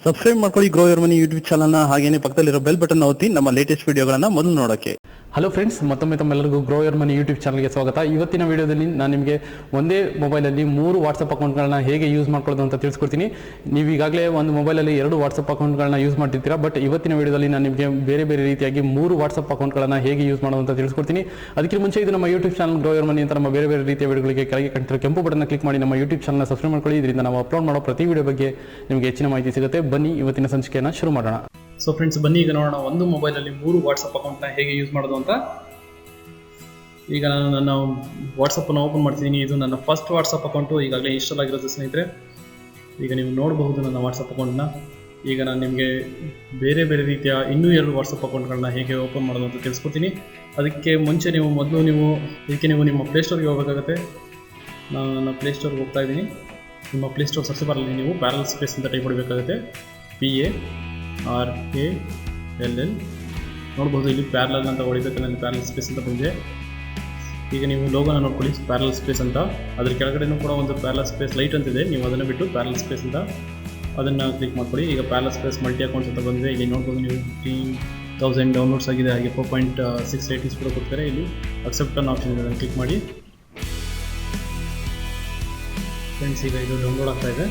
Subscribe ಮಾಡ್ಕೊಳ್ಳಿ grow your money YouTube ಚಾನಲ್ನ. ಹಾಗೇನೇ ಪಕ್ಕದಲ್ಲಿರೋ ಬೆಲ್ ಬಟನ್ ಒತ್ತಿ ನಮ್ಮ ಲೇಟೆಸ್ಟ್ ವಿಡಿಯೋಗಳನ್ನ ಮೊದಲು ನೋಡೋಕ್ಕೆ. ಹಲೋ ಫ್ರೆಂಡ್ಸ್, ಮತ್ತೊಮ್ಮೆ ತಮ್ಮೆಲ್ಲರಿಗೂ ಗ್ರೋ ಯುವರ್ ಮನಿ ಯೂಟ್ಯೂಬ್ ಚಾನಲ್ಗೆ ಸ್ವಾಗತ. ಇವತ್ತಿನ ವಿಡಿಯೋದಲ್ಲಿ ನಾನು ನಿಮಗೆ ಒಂದೇ ಮೊಬೈಲಲ್ಲಿ 3 ವಾಟ್ಸಪ್ ಅಕೌಂಟ್ಗಳನ್ನ ಹೇಗೆ ಯೂಸ್ ಮಾಡ್ಕೊಳ್ಳೋದು ಅಂತ ತಿಳಿಸ್ಕೊಡ್ತೀನಿ. ನೀವು ಈಗಾಗಲೇ ಒಂದು ಮೊಬೈಲಲ್ಲಿ 2 ವಾಟ್ಸಪ್ ಅಕೌಂಟ್ಗಳನ್ನ ಯೂಸ್ ಮಾಡ್ತಿರ್ತೀರಾ. ಬಟ್ ಇವತ್ತಿನ ವಿಡಿಯೋದಲ್ಲಿ ನಾನು ನಿಮಗೆ ಬೇರೆ ಬೇರೆ ರೀತಿಯಾಗಿ 3 ವಾಟ್ಸಪ್ ಅಕೌಂಟ್ಗಳನ್ನ ಹೇಗೆ ಯೂಸ್ ಮಾಡೋದು ಅಂತ ತಿಳಿಸ್ಕೊಡ್ತೀನಿ. ಅದಕ್ಕೆ ಮುಂಚೆ ಇದು ನಮ್ಮ YouTube channel grow your money ಅಂತ ನಮ್ಮ ಬೇರೆ ಬೇರೆ ರೀತಿಯ ವಿಡಿಯೋಗಳಿಗೆ ಕೆಳಗೆ ಕಾಣ್ತಿರೋ ಕೆಂಪು ಬಟನ್ನ ಕ್ಲಿಕ್ ಮಾಡಿ ನಮ್ಮ ಯೂಟ್ಯೂಬ್ ಚಾನಲ್ನ ಸಬ್ಸ್ಕ್ರೈಬ್ ಮಾಡ್ಕೊಳ್ಳಿ. ಇದರಿಂದ ನಾವು ಅಪ್ಲೋಡ್ ಮಾಡೋ ಪ್ರತಿ ವಿಡಿಯೋ ಬಗ್ಗೆ ನಿಮಗೆ ಹೆಚ್ಚಿನ ಮಾಹಿತಿ ಸಿಗುತ್ತೆ. ಬನ್ನಿ ಇವತ್ತಿನ ಸಂಚಿಕೆಯನ್ನು ಶುರು ಮಾಡೋಣ. ಸೊ ಫ್ರೆಂಡ್ಸ್, ಬನ್ನಿ ಈಗ ನೋಡೋಣ ಒಂದು ಮೊಬೈಲಲ್ಲಿ 3 ವಾಟ್ಸಪ್ ಅಕೌಂಟ್ನ ಹೇಗೆ ಯೂಸ್ ಮಾಡೋದು ಅಂತ. ಈಗ ನಾನು ನನ್ನ ವಾಟ್ಸಪ್ಪನ್ನು ಓಪನ್ ಮಾಡ್ತಿದ್ದೀನಿ. ಇದು ನನ್ನ ಫಸ್ಟ್ ವಾಟ್ಸಪ್ ಅಕೌಂಟು, ಈಗಾಗಲೇ ಇನ್ಸ್ಟಾಲ್ ಆಗಿರೋದು ಸ್ನೇಹಿತರೆ. ಈಗ ನೀವು ನೋಡಬಹುದು ನನ್ನ ವಾಟ್ಸಪ್ ಅಕೌಂಟ್ನ. ಈಗ ನಾನು ನಿಮಗೆ ಬೇರೆ ಬೇರೆ ರೀತಿಯ ಇನ್ನೂ 2 ವಾಟ್ಸಪ್ ಅಕೌಂಟ್ಗಳನ್ನ ಹೇಗೆ ಓಪನ್ ಮಾಡೋದು ಅಂತ ತಿಳಿಸ್ಕೊಡ್ತೀನಿ. ಅದಕ್ಕೆ ಮುಂಚೆ ನೀವು ನಿಮ್ಮ ಪ್ಲೇಸ್ಟೋರ್ಗೆ ಹೋಗಬೇಕಾಗುತ್ತೆ. ನಾನು ನನ್ನ ಪ್ಲೇಸ್ಟೋರ್ಗೆ ಹೋಗ್ತಾ ಇದ್ದೀನಿ. ನಿಮ್ಮ ಪ್ಲೇಸ್ಟೋರ್ ಸರ್ಚ್ ಬಾರಲ್ಲಿ ನೀವು ಪ್ಯಾರಲ್ ಸ್ಪೇಸ್ ಅಂತ ಟೈಪ್ ಮಾಡಬೇಕಾಗುತ್ತೆ. PARALL ನೋಡ್ಬೋದು. ಇಲ್ಲಿ ಪ್ಯಾರಲಲ್ ಅಂತ ಹೊಡಿಬೇಕಂದ್ರೆ ಅಲ್ಲಿ ಪ್ಯಾರಲ್ ಸ್ಪೇಸ್ ಅಂತ ಬಂದಿದೆ. ಈಗ ನೀವು ಲೋಗೋನ ನೋಡ್ಕೊಳ್ಳಿ, ಪ್ಯಾರಲ್ ಸ್ಪೇಸ್ ಅಂತ. ಅದ್ರ ಕೆಳಗಡೆನೂ ಕೂಡ ಒಂದು ಪ್ಯಾರಲ್ ಸ್ಪೇಸ್ ಲೈಟ್ ಅಂತಿದೆ. ನೀವು ಅದನ್ನು ಬಿಟ್ಟು ಪ್ಯಾರಲ್ ಸ್ಪೇಸ್ ಅಂತ ಅದನ್ನು ಕ್ಲಿಕ್ ಮಾಡ್ಕೊಳ್ಳಿ. ಈಗ ಪ್ಯಾರಲ್ ಸ್ಪೇಸ್ ಮಲ್ಟಿ ಅಕೌಂಟ್ಸ್ ಅಂತ ಬಂದಿದೆ. ಇಲ್ಲಿ ನೋಡ್ಬೋದು ನೀವು 15,000 ಡೌನ್ಲೋಡ್ಸ್ ಆಗಿದೆ. ಹಾಗೆ 4.6 ರೇಟಿಂಗ್ಸ್ ಕೂಡ ಕೊಡ್ತಾರೆ. ಇಲ್ಲಿ ಅಕ್ಸೆಪ್ಟ್ ಅನ್ನೋ ಆಪ್ಷನ್ ಇದೆ, ಅದನ್ನು ಕ್ಲಿಕ್ ಮಾಡಿ. ಫ್ರೆಂಡ್ಸ್, ಈಗ ಇದು ಡೌನ್ಲೋಡ್ ಆಗ್ತಾ ಇದೆ.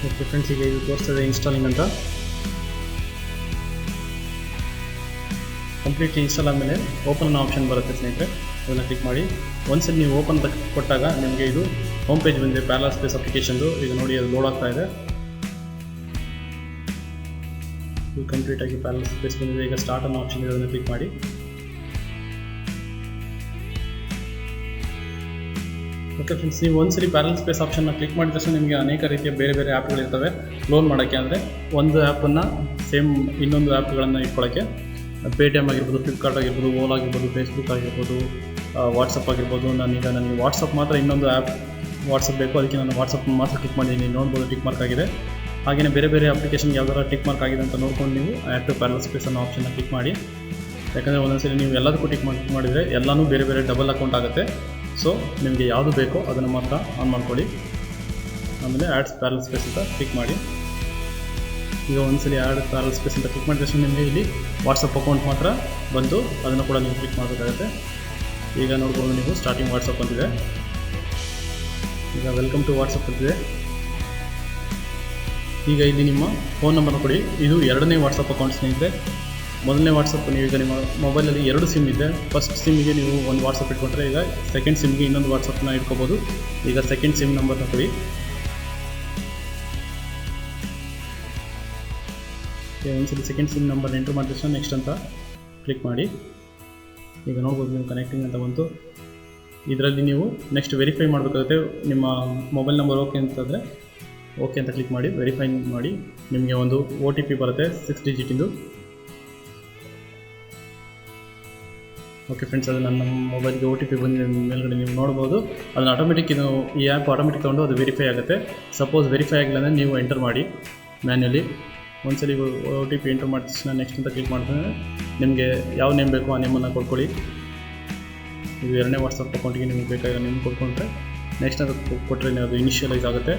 ಓಕೆ ಫ್ರೆಂಡ್ಸ್, ಈಗ ಇದು ತೋರಿಸ್ತದೆ ಇನ್ಸ್ಟಾಲಿಂಗ್ ಅಂತ. ಕಂಪ್ಲೀಟ್ಲಿ ಇನ್ಸ್ಟಾಲ್ ಆದಮೇಲೆ ಓಪನ್ ಅನ್ನೋ ಆಪ್ಷನ್ ಬರುತ್ತೆ ಸ್ನೇಹಿತರೆ, ಅದನ್ನು ಕ್ಲಿಕ್ ಮಾಡಿ. ಒಂದ್ಸಲಿ ನೀವು ಓಪನ್ ಕೊಟ್ಟಾಗ ನಿಮಗೆ ಇದು ಹೋಮ್ ಪೇಜ್ ಬಂದಿದೆ ಪ್ಯಾರಲ್ ಸ್ಪೇಸ್ ಅಪ್ಲಿಕೇಶನ್ದು. ಈಗ ನೋಡಿ ಅದು ಲೋಡ್ ಆಗ್ತಾ ಇದೆ. ಇದು ಕಂಪ್ಲೀಟಾಗಿ ಪ್ಯಾರಲ್ ಸ್ಪೇಸ್ ಬಂದಿದೆ. ಈಗ ಸ್ಟಾರ್ಟ್ ಅನ್ನೋ ಆಪ್ಷನ್ ಇದೆ, ಅದನ್ನು ಕ್ಲಿಕ್ ಮಾಡಿ. ಓಕೆ ಫ್ರೆಂಡ್ಸ್, ನೀವು ಒಂದ್ಸಲಿ ಪ್ಯಾರಲ್ ಸ್ಪೇಸ್ ಆಪ್ಷನ್ನ ಕ್ಲಿಕ್ ಮಾಡಿದ ತಕ್ಷಣ ನಿಮಗೆ ಅನೇಕ ರೀತಿಯ ಬೇರೆ ಬೇರೆ ಆ್ಯಪ್ಗಳಿರ್ತವೆ ಲೋನ್ ಮಾಡೋಕ್ಕೆ. ಅಂದರೆ ಒಂದು ಆ್ಯಪನ್ನು ಸೇಮ್ ಇನ್ನೊಂದು ಆ್ಯಪ್ಗಳನ್ನು ಇಟ್ಕೊಳ್ಳೋಕ್ಕೆ ಪೇಟಿಎಮ್ ಆಗಿರ್ಬೋದು, ಫ್ಲಿಪ್ಕಾರ್ಟ್ ಆಗಿರ್ಬೋದು, ಓಲಾ ಆಗಿರ್ಬೋದು, ಫೇಸ್ಬುಕ್ ಆಗಿರ್ಬೋದು, ವಾಟ್ಸಪ್ ಆಗಿರ್ಬೋದು. ನನಗೆ ವಾಟ್ಸಪ್ ಮಾತ್ರ ಇನ್ನೊಂದು ಆ್ಯಪ್ ವಾಟ್ಸಪ್ ಬೇಕು, ಅದಕ್ಕೆ ನಾನು ವಾಟ್ಸಪ್ ಮಾತ್ರ ಕ್ಲಿಕ್ ಮಾಡಿದ್ದೀನಿ. ನೋಡ್ಬೋದು ಟಿಕ್ ಮಾರ್ಕ್ ಆಗಿದೆ. ಹಾಗೆಯೇ ಬೇರೆ ಬೇರೆ ಅಪ್ಲಿಕೇಶನ್ಗೆ ಯಾವ್ದಾರ ಟಿಕ್ ಮಾರ್ಕ್ ಆಗಿದೆ ಅಂತ ನೋಡ್ಕೊಂಡು ನೀವು ಆ್ಯಡ್ ಟು ಪ್ಯಾರಲ್ ಸ್ಪೇಸ್ ಅನ್ನೋ ಆಪ್ಷನ್ನ ಕ್ಲಿಕ್ ಮಾಡಿ. ಯಾಕಂದರೆ ಒಂದೊಂದ್ಸರಿ ನೀವು ಎಲ್ಲದಕ್ಕೂ ಟಿಕ್ ಮಾಡಿದರೆ ಎಲ್ಲನೂ ಬೇರೆ ಬೇರೆ ಡಬಲ್ ಅಕೌಂಟ್ ಆಗುತ್ತೆ. ಸೊ ನಿಮಗೆ ಯಾವುದು ಬೇಕೋ ಅದನ್ನು ಮಾತ್ರ ಆನ್ ಮಾಡ್ಕೊಳ್ಳಿ. ಆಮೇಲೆ ಆ್ಯಡ್ಸ್ ಪ್ಯಾರಲ್ ಸ್ಪೇಸ್ ಅಂತ ಕ್ಲಿಕ್ ಮಾಡಿ. ಈಗ ಒಂದ್ಸಲಿ ಆ್ಯಡ್ ಪ್ಯಾರಲ್ ಸ್ಪೇಸ್ ಅಂತ ಕ್ಲಿಕ್ ಮಾಡಿದ ತಕ್ಷಣ ನಿಮಗೆ ಇಲ್ಲಿ ವಾಟ್ಸಪ್ ಅಕೌಂಟ್ ಮಾತ್ರ ಬಂದು ಅದನ್ನು ಕೂಡ ನೀವು ಕ್ಲಿಕ್ ಮಾಡಬೇಕಾಗುತ್ತೆ. ಈಗ ನೋಡ್ಬೋದು ನೀವು ಸ್ಟಾರ್ಟಿಂಗ್ ವಾಟ್ಸಪ್ ಅಂತಿದೆ. ಈಗ ವೆಲ್ಕಮ್ ಟು ವಾಟ್ಸಪ್ ಅಂತಿದೆ. ಈಗ ಇಲ್ಲಿ ನಿಮ್ಮ ಫೋನ್ ನಂಬರ್ನ ಕೊಡಿ. ಇದು 2ನೇ ವಾಟ್ಸಪ್ ಅಕೌಂಟ್ ಸ್ನೇಹಿತರೆ. ಮೊದಲನೇ ವಾಟ್ಸಪ್ ನೀವು ಈಗ ನಿಮ್ಮ ಮೊಬೈಲಲ್ಲಿ 2 ಸಿಮ್ ಇದೆ. ಫಸ್ಟ್ ಸಿಮ್ಗೆ ನೀವು ಒಂದು ವಾಟ್ಸಪ್ ಇಟ್ಕೊಂಡ್ರೆ ಈಗ ಸೆಕೆಂಡ್ ಸಿಮ್ಗೆ ಇನ್ನೊಂದು ವಾಟ್ಸಪ್ನ ಇಟ್ಕೋಬೋದು. ಈಗ ಸೆಕೆಂಡ್ ಸಿಮ್ ನಂಬರ್ನ ಕೊಡಿ. ಒಂದ್ಸಲಿ ಸೆಕೆಂಡ್ ಸಿಮ್ ನಂಬರ್ ಎಂಟ್ರ್ ಮಾಡಿದ ತಕ್ಷಣ ನೆಕ್ಸ್ಟ್ ಅಂತ ಕ್ಲಿಕ್ ಮಾಡಿ. ಈಗ ನೋಡ್ಬೋದು ನೀವು ಕನೆಕ್ಟಿಂಗ್ ಅಂತ ಬಂತು. ಇದರಲ್ಲಿ ನೀವು ನೆಕ್ಸ್ಟ್ ವೆರಿಫೈ ಮಾಡಬೇಕಾಗುತ್ತೆ. ನಿಮ್ಮ ಮೊಬೈಲ್ ನಂಬರ್ ಓಕೆ ಅಂತಂದರೆ ಓಕೆ ಅಂತ ಕ್ಲಿಕ್ ಮಾಡಿ ವೆರಿಫೈ ಮಾಡಿ. ನಿಮಗೆ ಒಂದು OTP ಬರುತ್ತೆ 6 ಡಿಜಿಟಿಂದು. ಓಕೆ ಫ್ರೆಂಡ್ಸ್, ಅದು ನನ್ನ ಮೊಬೈಲ್ಗೆ OTP ಬಂದಿದೆ ಮೇಲ್ಗಡೆ ನೀವು ನೋಡ್ಬೋದು. ಅದನ್ನು ಆಟೋಮೆಟಿಕ್ ಈ ಆ್ಯಪ್ ಆಟೋಮೆಟಿಕ್ ತೊಗೊಂಡು ಅದು ವೆರಿಫೈ ಆಗುತ್ತೆ. ಸಪೋಸ್ ವೆರಿಫೈ ಆಗಿಲ್ಲ ಅಂದರೆ ನೀವು ಎಂಟರ್ ಮಾಡಿ ಮ್ಯಾನ್ಯಲಿ. ಒಂದ್ಸಲಿ OTP ಎಂಟರ್ ಮಾಡಿದ ತಕ್ಷಣ ನೆಕ್ಸ್ಟ್ ಅಂತ ಕ್ಲಿಕ್ ಮಾಡಿದ್ರೆ ನಿಮಗೆ ಯಾವ ನೇಮ್ ಬೇಕೋ ಆ ನೇಮನ್ನು ಕೊಡ್ಕೊಳ್ಳಿ. ಇದು 2ನೇ ವಾಟ್ಸಪ್ ಅಕೌಂಟಿಗೆ ನಿಮಗೆ ಬೇಕಾಗಿರೋ ನೇಮ್ ಕೊಟ್ಕೊಂಡ್ರೆ ನೆಕ್ಸ್ಟ್ ಅದು ಕೊಟ್ಟರೆ ಅದು ಇನಿಷಿಯಲೈಸ್ ಆಗುತ್ತೆ.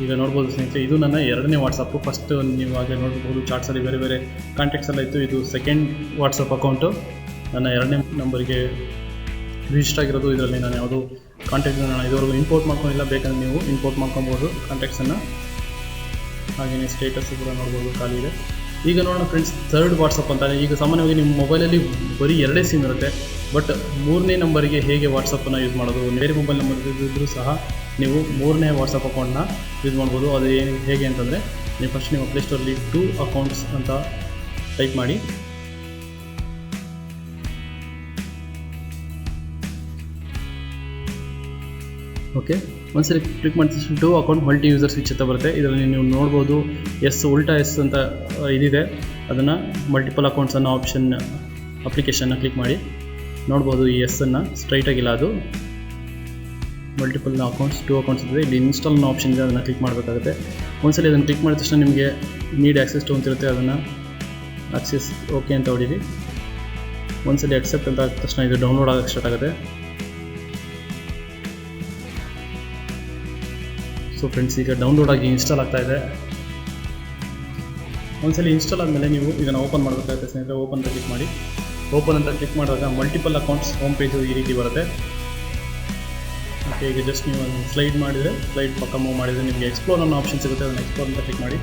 ಈಗ ನೋಡ್ಬೋದು ಸ್ನೇಹಿತರೆ, ಇದು ನನ್ನ 2ನೇ ವಾಟ್ಸಪ್ಪು. ಫಸ್ಟ್ ನೀವು ಆಗಲೇ ನೋಡ್ಬೋದು ಚಾರ್ಟ್ಸಲ್ಲಿ ಬೇರೆ ಬೇರೆ ಕಾಂಟ್ಯಾಕ್ಟ್ಸ್ ಎಲ್ಲ ಇತ್ತು. ಇದು ಸೆಕೆಂಡ್ ವಾಟ್ಸಪ್ ಅಕೌಂಟು ನನ್ನ 2ನೇ ನಂಬರ್ಗೆ ರಿಜಿಸ್ಟರ್ ಆಗಿರೋದು. ಇದರಲ್ಲಿ ನಾನು ಯಾವುದು ಕಾಂಟ್ಯಾಕ್ಟ್ನ ಇದುವರೆಗೂ ಇಂಪೋರ್ಟ್ ಮಾಡ್ಕೊಂಡಿಲ್ಲ. ಬೇಕಂದ್ರೆ ನೀವು ಇಂಪೋರ್ಟ್ ಮಾಡ್ಕೊಬೋದು ಕಾಂಟ್ಯಾಕ್ಟ್ಸನ್ನು. ಹಾಗೆಯೇ ಸ್ಟೇಟಸ್ ಕೂಡ ನೋಡ್ಬೋದು ಖಾಲಿ ಇದೆ. ಈಗ ನೋಡೋಣ ಫ್ರೆಂಡ್ಸ್, 3rd ವಾಟ್ಸಪ್ ಅಂತಾನೆ. ಈಗ ಸಾಮಾನ್ಯವಾಗಿ ನಿಮ್ಮ ಮೊಬೈಲಲ್ಲಿ ಬರೀ 2 ಸಿಮ್ ಇರುತ್ತೆ. ಬಟ್ 3ನೇ ನಂಬರಿಗೆ ಹೇಗೆ ವಾಟ್ಸಪ್ಪನ್ನು ಯೂಸ್ ಮಾಡೋದು? ಬೇರೆ ಮೊಬೈಲ್ ನಂಬರ್ ಇದ್ದರೂ ಸಹ ನೀವು 3ನೇ ವಾಟ್ಸಪ್ ಅಕೌಂಟ್ನ ಯೂಸ್ ಮಾಡ್ಬೋದು. ಅದು ಹೇಗೆ ಅಂತಂದರೆ ನೀವು ಫಸ್ಟ್ ನಿಮ್ಮ ಪ್ಲೇಸ್ಟೋರಲ್ಲಿ 2 ಅಕೌಂಟ್ಸ್ ಅಂತ ಟೈಪ್ ಮಾಡಿ. ಓಕೆ, ಒಂದ್ಸರಿ ಕ್ಲಿಕ್ ಮಾಡಿದ 2 ಅಕೌಂಟ್ ಮಲ್ಟಿ ಯೂಸರ್ ಸ್ವಿಚ್ ಅಂತ ಬರುತ್ತೆ. ಇದರಲ್ಲಿ ನೀವು ನೋಡ್ಬೋದು ಉಲ್ಟಾ ಎಸ್ ಅಂತ ಇದಿದೆ. ಅದನ್ನು ಮಲ್ಟಿಪಲ್ ಅಕೌಂಟ್ಸ್ ಅನ್ನೋ ಆಪ್ಷನ್ ಅಪ್ಲಿಕೇಶನ್ನ ಕ್ಲಿಕ್ ಮಾಡಿ. ನೋಡ್ಬೋದು ಈ ಅನ್ನು ಸ್ಟ್ರೈಟಾಗಿಲ್ಲ, ಅದು ಮಲ್ಟಿಪಲ್ ಅಕೌಂಟ್ಸ್ 2 ಅಕೌಂಟ್ಸ್ ಇದೆ. ಇಲ್ಲಿ ಇನ್ಸ್ಟಾಲ್ ಅನ್ನೋ ಆಪ್ಷನ್ ಇದೆ, ಅದನ್ನು ಕ್ಲಿಕ್ ಮಾಡಬೇಕಾಗುತ್ತೆ. ಒಂದ್ಸಲಿ ಅದನ್ನು ಕ್ಲಿಕ್ ಮಾಡಿದ ತಕ್ಷಣ ನಿಮಗೆ ನೀಡ್ ಆಕ್ಸೆಸ್ ಟು ಅಂತಿರುತ್ತೆ. ಅದನ್ನು ಆಕ್ಸೆಸ್ ಓಕೆ ಅಂತ ಹೊಡೀರಿ. ಒಂದ್ಸಲಿ ಅಕ್ಸೆಪ್ಟ್ ಅಂತ ಆದ ತಕ್ಷಣ ಇದು ಡೌನ್ಲೋಡ್ ಆಗೋಕ್ಕೆ ಸ್ಟಾರ್ಟ್ ಆಗುತ್ತೆ. ಸೊ ಫ್ರೆಂಡ್ಸ್, ಈಗ ಡೌನ್ಲೋಡ್ ಆಗಿ ಇನ್ಸ್ಟಾಲ್ ಆಗ್ತಾ ಇದೆ. ಒಂದ್ಸಲಿ ಇನ್ಸ್ಟಾಲ್ ಆದಮೇಲೆ ನೀವು ಇದನ್ನು ಓಪನ್ ಮಾಡಬೇಕಾಗುತ್ತೆ ಸ್ನೇಹಿತರೆ. ಓಪನ್ ಅಂತ ಕ್ಲಿಕ್ ಮಾಡಿ. ಓಪನ್ ಅಂತ ಕ್ಲಿಕ್ ಮಾಡಿದಾಗ ಮಲ್ಟಿಪಲ್ ಅಕೌಂಟ್ಸ್ ಹೋಮ್ ಪೇಜು ಈ ರೀತಿ ಬರುತ್ತೆ. ಓಕೆ, ಈಗ ಜಸ್ಟ್ ನೀವು ಒಂದು ಸ್ಲೈಡ್ ಮಾಡಿದರೆ, ಸ್ಲೈಡ್ ಪಕ್ಕ ಮೂವ್ ಮಾಡಿದರೆ ನಿಮಗೆ ಎಕ್ಸ್ಪ್ಲೋರ್ ಅನ್ನೋ ಆಪ್ಷನ್ ಸಿಗುತ್ತೆ. ಅದನ್ನು ಎಕ್ಸ್ಪ್ಲೋರ್ ಅಂತ ಕ್ಲಿಕ್ ಮಾಡಿ.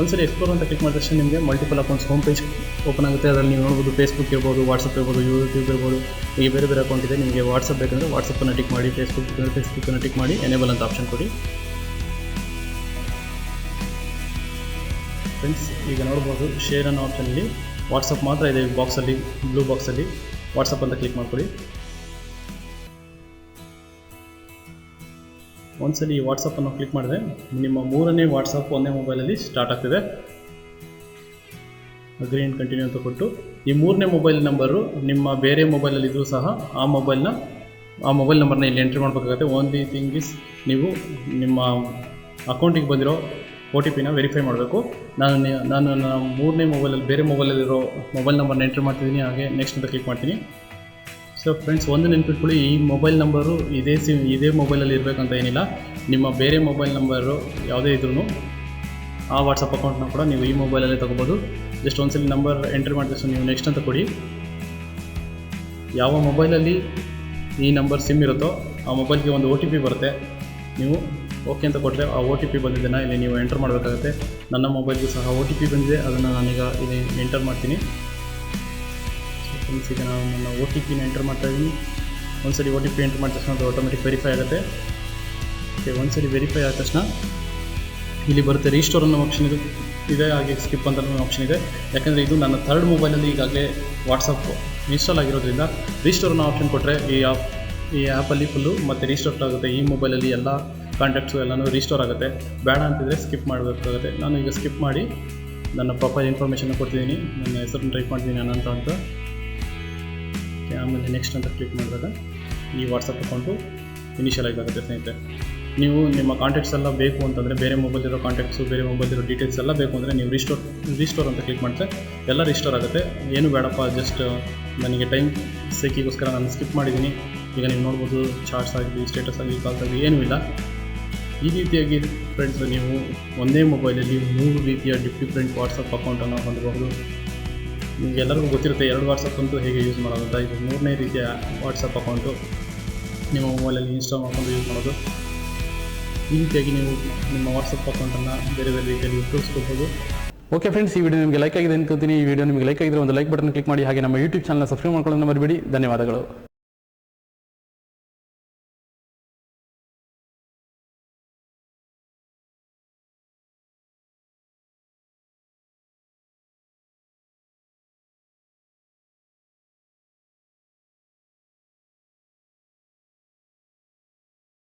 ಒಂದ್ಸಲಿ ಎಕ್ಸ್ಪ್ಲೋರ್ ಅಂತ ಕ್ಲಿಕ್ ಮಾಡಿದ ತಕ್ಷಣ ನಿಮಗೆ multiple accounts home page open ಆಗುತ್ತೆ. ಅದರಲ್ಲಿ ನೀವು ನೋಡ್ಬೋದು ಫೇಸ್ಬುಕ್ ಇರ್ಬೋದು, ವಾಟ್ಸಪ್ ಇರ್ಬೋದು, ಯೂಟ್ಯೂಬ್ ಇರ್ಬೋದು, ಈಗ ಬೇರೆ ಬೇರೆ ಅಕೌಂಟ್ ಇದೆ. ನಿಮಗೆ ವಾಟ್ಸಪ್ ಬೇಕಂದರೆ ವಾಟ್ಸಪ್ಪನ್ನು ಟಿಕ್ ಮಾಡಿ, ಫೇಸ್ಬುಕ್ ಬೇಕಂದರೆ ಫೇಸ್ಬುಕ್ಕನ್ನು ಟಿಕ್ ಮಾಡಿ, ಎನೇಬಲ್ ಅಂತ ಆಪ್ಷನ್ ಕೊಡಿ. ಫ್ರೆಂಡ್ಸ್, ಈಗ ನೋಡ್ಬೋದು ಶೇರ್ ಅನ್ನೋ ಆಪ್ಷನಲ್ಲಿ ವಾಟ್ಸಪ್ ಮಾತ್ರ ಇದೆ. ಬಾಕ್ಸಲ್ಲಿ, ಬ್ಲೂ ಬಾಕ್ಸಲ್ಲಿ ವಾಟ್ಸಪ್ ಅಂತ ಕ್ಲಿಕ್ ಮಾಡ್ಕೊಳ್ಳಿ. ಒಂದ್ಸಲಿ ಈ ವಾಟ್ಸಪ್ಪನ್ನು ಕ್ಲಿಕ್ ಮಾಡಿದ್ರೆ ನಿಮ್ಮ 3ನೇ ವಾಟ್ಸಪ್ ಒಂದೇ ಮೊಬೈಲಲ್ಲಿ ಸ್ಟಾರ್ಟ್ ಆಗ್ತಿದೆ. ಅಗ್ರಿ ಆ್ಯಂಡ್ ಕಂಟಿನ್ಯೂ ಅಂತ ಕೊಟ್ಟು ಈ 3ನೇ ಮೊಬೈಲ್ ನಂಬರು ನಿಮ್ಮ ಬೇರೆ ಮೊಬೈಲಲ್ಲಿ ಇದ್ದರೂ ಸಹ ಆ ಮೊಬೈಲ್ ನಂಬರ್ನ ಇಲ್ಲಿ ಎಂಟ್ರಿ ಮಾಡಬೇಕಾಗುತ್ತೆ. ಓನ್ಲಿ ಥಿಂಗ್ ಇಸ್ ನೀವು ನಿಮ್ಮ ಅಕೌಂಟಿಗೆ ಬಂದಿರೋ OTPನ ವೆರಿಫೈ ಮಾಡಬೇಕು. ನಾನು ನನ್ನ 3ನೇ ಮೊಬೈಲಲ್ಲಿ ಬೇರೆ ಮೊಬೈಲಲ್ಲಿರೋ ಮೊಬೈಲ್ ನಂಬರ್ನ ಎಂಟ್ರಿ ಮಾಡ್ತಿದ್ದೀನಿ. ಹಾಗೆ ನೆಕ್ಸ್ಟ್ ಅಂತ ಕ್ಲಿಕ್ ಮಾಡ್ತೀನಿ. ಸೊ ಫ್ರೆಂಡ್ಸ್, ಒಂದು ನೆನಪಿಟ್ಕೊಳ್ಳಿ, ಈ ಮೊಬೈಲ್ ನಂಬರು ಇದೇ ಮೊಬೈಲಲ್ಲಿ ಇರಬೇಕಂತ ಏನಿಲ್ಲ. ನಿಮ್ಮ ಬೇರೆ ಮೊಬೈಲ್ ನಂಬರು ಯಾವುದೇ ಇದ್ರೂ ಆ ವಾಟ್ಸಪ್ ಅಕೌಂಟ್ನ ಕೂಡ ನೀವು ಈ ಮೊಬೈಲಲ್ಲೇ ತೊಗೋಬೋದು. ಜಸ್ಟ್ ಒಂದ್ಸಲಿ ನಂಬರ್ ಎಂಟ್ರಿ ಮಾಡಿದ ತಕ್ಷಣ ನೀವು ನೆಕ್ಸ್ಟ್ ಅಂತ ಕೊಡಿ. ಯಾವ ಮೊಬೈಲಲ್ಲಿ ಈ ನಂಬರ್ ಸಿಮ್ ಇರುತ್ತೋ ಆ ಮೊಬೈಲ್ಗೆ ಒಂದು OTP ಬರುತ್ತೆ. ನೀವು ಓಕೆ ಅಂತ ಕೊಟ್ಟರೆ ಆ OTP ಬಂದಿದ್ದನ್ನು ಇಲ್ಲಿ ನೀವು ಎಂಟರ್ ಮಾಡಬೇಕಾಗುತ್ತೆ. ನನ್ನ ಮೊಬೈಲ್ಗೂ ಸಹ OTP ಬಂದಿದೆ. ಅದನ್ನು ನಾನೀಗ ಇಲ್ಲಿ ಎಂಟರ್ ಮಾಡ್ತೀನಿ. ಈಗ ನಾನು ನನ್ನ OTPನ ಎಂಟರ್ ಮಾಡ್ತಾಯಿದ್ದೀನಿ. ಒಂದ್ಸಲಿ OTP ಎಂಟರ್ ಮಾಡಿದ ತಕ್ಷಣ ಅದು ಆಟೋಮೆಟಿಕ್ ವೆರಿಫೈ ಆಗುತ್ತೆ. ಓಕೆ, ಒಂದ್ಸಲಿ ವೆರಿಫೈ ಆದ ತಕ್ಷಣ ಇಲ್ಲಿ ಬರುತ್ತೆ ರೀಸ್ಟೋರ್ ಅನ್ನೋ ಆಪ್ಷನ್ ಇದೆ, ಹಾಗೆ ಸ್ಕಿಪ್ ಅಂತ ಆಪ್ಷನ್ ಇದೆ. ಯಾಕಂದರೆ ಇದು ನನ್ನ 3rd ಮೊಬೈಲಲ್ಲಿ ಈಗಾಗಲೇ ವಾಟ್ಸಪ್ ಇನ್ಸ್ಟಾಲ್ ಆಗಿರೋದ್ರಿಂದ ರೀಸ್ಟೋರ್ ಅನ್ನೋ ಆಪ್ಷನ್ ಕೊಟ್ಟರೆ ಈ ಆ್ಯಪಲ್ಲಿ ಫುಲ್ಲು ಮತ್ತು ರೀಸ್ಟೋರ್ ಆಗುತ್ತೆ. ಈ ಮೊಬೈಲಲ್ಲಿ ಎಲ್ಲ ಕಾಂಟ್ಯಾಕ್ಟ್ಸು ಎಲ್ಲನೂ ರೀಸ್ಟೋರ್ ಆಗುತ್ತೆ. ಬೇಡ ಅಂತಿದ್ರೆ ಸ್ಕಿಪ್ ಮಾಡಬೇಕಾಗುತ್ತೆ. ನಾನು ಈಗ ಸ್ಕಿಪ್ ಮಾಡಿ ನನ್ನ ಪ್ರೊಫೈಲ್ ಇನ್ಫಾರ್ಮೇಷನ್ನ ಕೊಡ್ತಿದ್ದೀನಿ. ನನ್ನ ಹೆಸರನ್ನು ಟೈಪ್ ಮಾಡ್ತೀನಿ ಅನಂತ ಅಂತ. ಆಮೇಲೆ ನೆಕ್ಸ್ಟ್ ಅಂತ ಕ್ಲಿಕ್ ಮಾಡಿದಾಗ ಈ ವಾಟ್ಸಪ್ ಅಕೌಂಟು ಇನಿಷಿಯಲ್ ಆಗುತ್ತೆ ಸ್ನೇಹಿತರೆ. ನೀವು ನಿಮ್ಮ ಕಾಂಟ್ಯಾಕ್ಟ್ಸ್ ಎಲ್ಲ ಬೇಕು ಅಂತಂದರೆ, ಬೇರೆ ಮೊಬೈಲಿರೋ ಕಾಂಟ್ಯಾಕ್ಟ್ಸು, ಬೇರೆ ಮೊಬೈಲಿರೋ ಡೀಟೇಲ್ಸ್ ಎಲ್ಲ ಬೇಕು ಅಂದರೆ ನೀವು ರೀಸ್ಟೋರ್ ಅಂತ ಕ್ಲಿಕ್ ಮಾಡಿದ್ರೆ ಎಲ್ಲ ರೀಸ್ಟೋರ್ ಆಗುತ್ತೆ. ಏನು ಬೇಡಪ್ಪ, ಜಸ್ಟ್ ನನಗೆ ಟೈಮ್ ಸೇಕಿಗೋಸ್ಕರ ನಾನು ಸ್ಕಿಪ್ ಮಾಡಿದ್ದೀನಿ. ಈಗ ನೀವು ನೋಡ್ಬೋದು ಚಾರ್ಟ್ಸ್ ಆಗಲಿ, ಸ್ಟೇಟಸ್ ಆಗಲಿ, ಕಾಲ್ಸ್ ಆಗಲಿ ಏನೂ ಇಲ್ಲ. ಈ ರೀತಿಯಾಗಿ ಫ್ರೆಂಡ್ಸ್, ನೀವು ಒಂದೇ ಮೊಬೈಲಲ್ಲಿ 3 ರೀತಿಯ ಡಿಫ್ರೆಂಟ್ ವಾಟ್ಸಪ್ ಅಕೌಂಟನ್ನು ಹೊಂದಬಹುದು. ನಿಮಗೆಲ್ಲರಿಗೂ ಗೊತ್ತಿರುತ್ತೆ 2 ವಾಟ್ಸಪ್ ಅಂತೂ ಹೇಗೆ ಯೂಸ್ ಮಾಡೋದು ಅಂತ. ಇದು 3ನೇ ರೀತಿಯ ವಾಟ್ಸಪ್ ಅಕೌಂಟು ನಿಮ್ಮ ಮೊಬೈಲಲ್ಲಿ ಇನ್ಸ್ಟಾಲ್ ಮಾಡ್ಕೊಂಡು ಯೂಸ್ ಮಾಡೋದು. ಈ ರೀತಿಯಾಗಿ ನೀವು ನಿಮ್ಮ ವಾಟ್ಸಪ್ ಅಕೌಂಟನ್ನು ಬೇರೆ ಬೇರೆ ರೀತಿಯಲ್ಲಿ ಉಪಯೋಗಿಸ್ಕೋಬೋದು. ಓಕೆ ಫ್ರೆಂಡ್ಸ್, ಈ ವಿಡಿಯೋ ನಿಮಗೆ ಲೈಕ್ ಆಗಿದೆ ಅನ್ಕೋತೀನಿ. ಈ ವಿಡಿಯೋ ನಿಮಗೆ ಲೈಕ್ ಆಗಿದ್ರೆ ಒಂದು ಲೈಕ್ ಬಟನ್ ಕ್ಲಿಕ್ ಮಾಡಿ. ಹಾಗೆ ನಮ್ಮ ಯೂಟ್ಯೂಬ್ ಚಾನಲ್ನ ಸಬ್ಸ್ಕ್ರೈಬ್ ಮಾಡ್ಕೊಳ್ಳೋದನ್ನ ಮರಿಬೇಡಿ. ಧನ್ಯವಾದಗಳು.